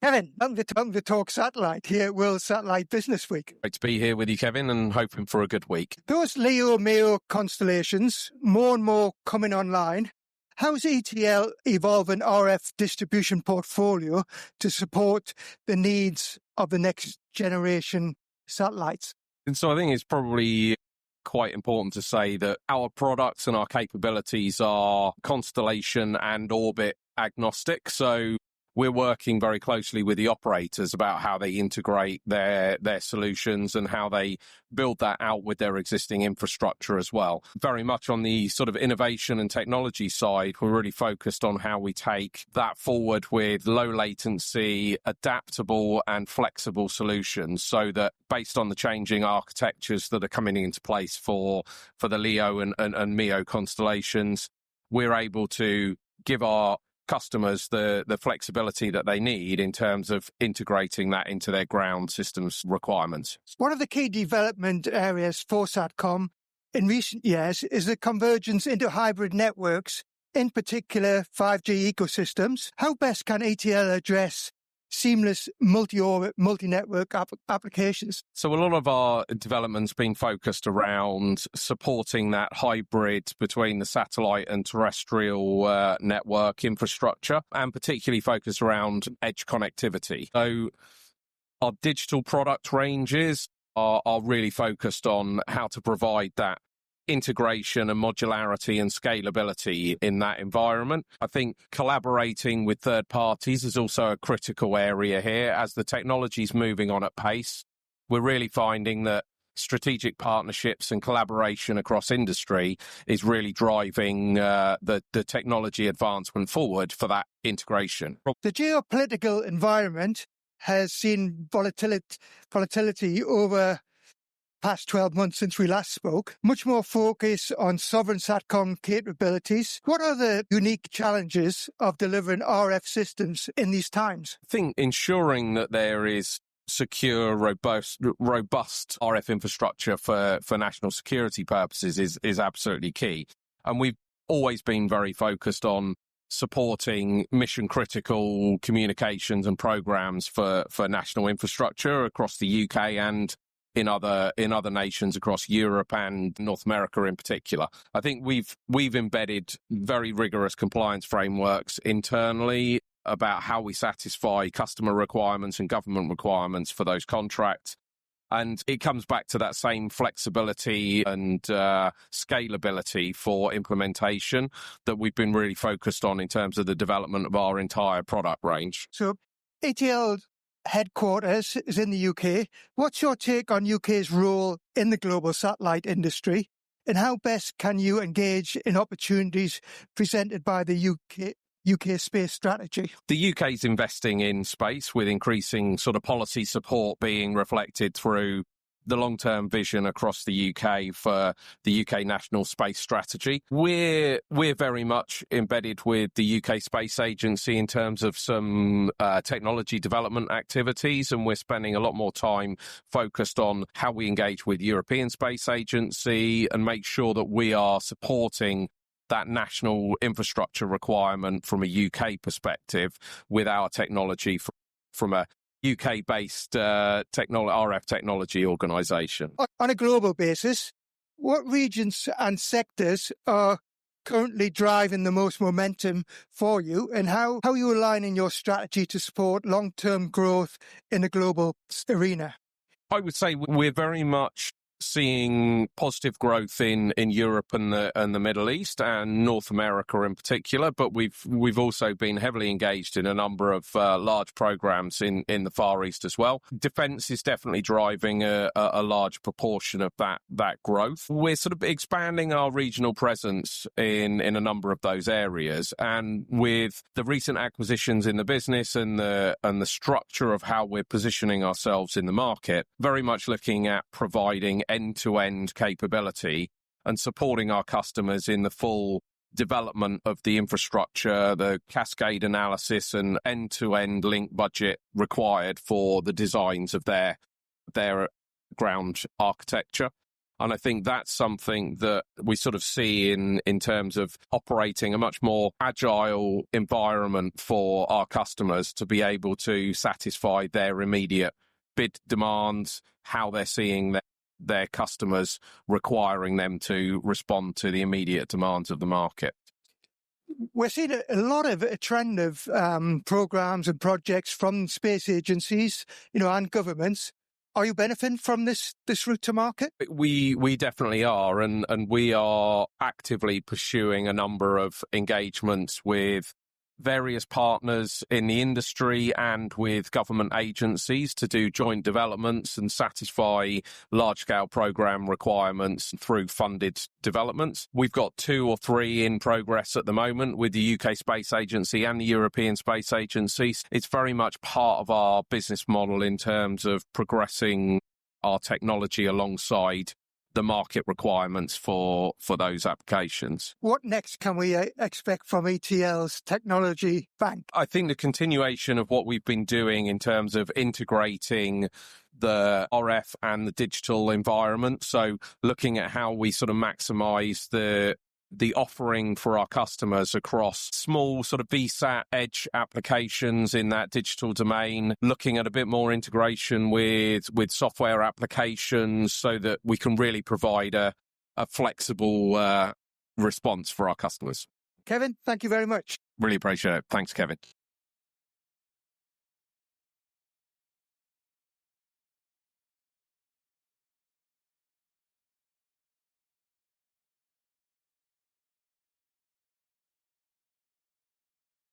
Kevin, welcome to Talk Satellite here at World Satellite Business Week. Great to be here with you, Kevin, and hoping for a good week. Those LEO-MEO constellations, more and more coming online. How's ETL evolving RF distribution portfolio to support the needs of the next generation satellites? And so I think it's probably quite important to say that our products and our capabilities are constellation and orbit agnostic. So we're working very closely with the operators about how they integrate their solutions and how they build that out with their existing infrastructure as well. Very much on the sort of innovation and technology side, we're really focused on how we take that forward with low latency, adaptable and flexible solutions so that based on the changing architectures that are coming into place for the LEO and MEO constellations, we're able to give our customers the flexibility that they need in terms of integrating that into their ground systems requirements. One of the key development areas for SATCOM in recent years is the convergence into hybrid networks, in particular 5G ecosystems. How best can ETL address seamless multi-orbit, multi-network applications? So a lot of our development's been focused around supporting that hybrid between the satellite and terrestrial network infrastructure, and particularly focused around edge connectivity. So our digital product ranges are really focused on how to provide that integration and modularity and scalability in that environment. I think collaborating with third parties is also a critical area here. As the technology's moving on at pace, we're really finding that strategic partnerships and collaboration across industry is really driving the technology advancement forward for that integration. The geopolitical environment has seen volatility over past 12 months since we last spoke, much more focus on sovereign SATCOM capabilities. What are the unique challenges of delivering RF systems in these times? I think ensuring that there is secure, robust RF infrastructure for national security purposes is absolutely key. And we've always been very focused on supporting mission-critical communications and programs for national infrastructure across the UK and in other nations across Europe and North America in particular. I think we've embedded very rigorous compliance frameworks internally about how we satisfy customer requirements and government requirements for those contracts. And it comes back to that same flexibility and scalability for implementation that we've been really focused on in terms of the development of our entire product range. So ETL headquarters is in the UK. What's your take on UK's role in the global satellite industry, and how best can you engage in opportunities presented by the UK space strategy? The UK is investing in space with increasing sort of policy support being reflected through the long-term vision across the UK for the UK National Space Strategy. We're very much embedded with the UK Space Agency in terms of some technology development activities, and we're spending a lot more time focused on how we engage with European Space Agency and make sure that we are supporting that national infrastructure requirement from a UK perspective with our technology from a UK-based RF technology organisation. On a global basis, what regions and sectors are currently driving the most momentum for you, and how are you aligning your strategy to support long-term growth in the global arena? I would say we're very much seeing positive growth in Europe and the Middle East and North America in particular, but we've also been heavily engaged in a number of large programs in the Far East as well. Defense is definitely driving a large proportion of that growth. We're sort of expanding our regional presence in a number of those areas, and with the recent acquisitions in the business and the structure of how we're positioning ourselves in the market, very much looking at providing end-to-end capability and supporting our customers in the full development of the infrastructure, the cascade analysis and end-to-end link budget required for the designs of their ground architecture. And I think that's something that we sort of see in terms of operating a much more agile environment for our customers to be able to satisfy their immediate bid demands, how they're seeing their customers requiring them to respond to the immediate demands of the market. We're seeing a lot of a trend of programs and projects from space agencies, and governments. Are you benefiting from this route to market? We definitely are, and we are actively pursuing a number of engagements with various partners in the industry and with government agencies to do joint developments and satisfy large-scale program requirements through funded developments. We've got 2 or 3 in progress at the moment with the UK Space Agency and the European Space Agency. It's very much part of our business model in terms of progressing our technology alongside the market requirements for those applications. What next can we expect from ETL's technology bank? I think the continuation of what we've been doing in terms of integrating the RF and the digital environment. So looking at how we sort of maximize the offering for our customers across small sort of VSAT edge applications in that digital domain, looking at a bit more integration with software applications so that we can really provide a flexible response for our customers. Kevin, thank you very much. Really appreciate it. Thanks, Kevin.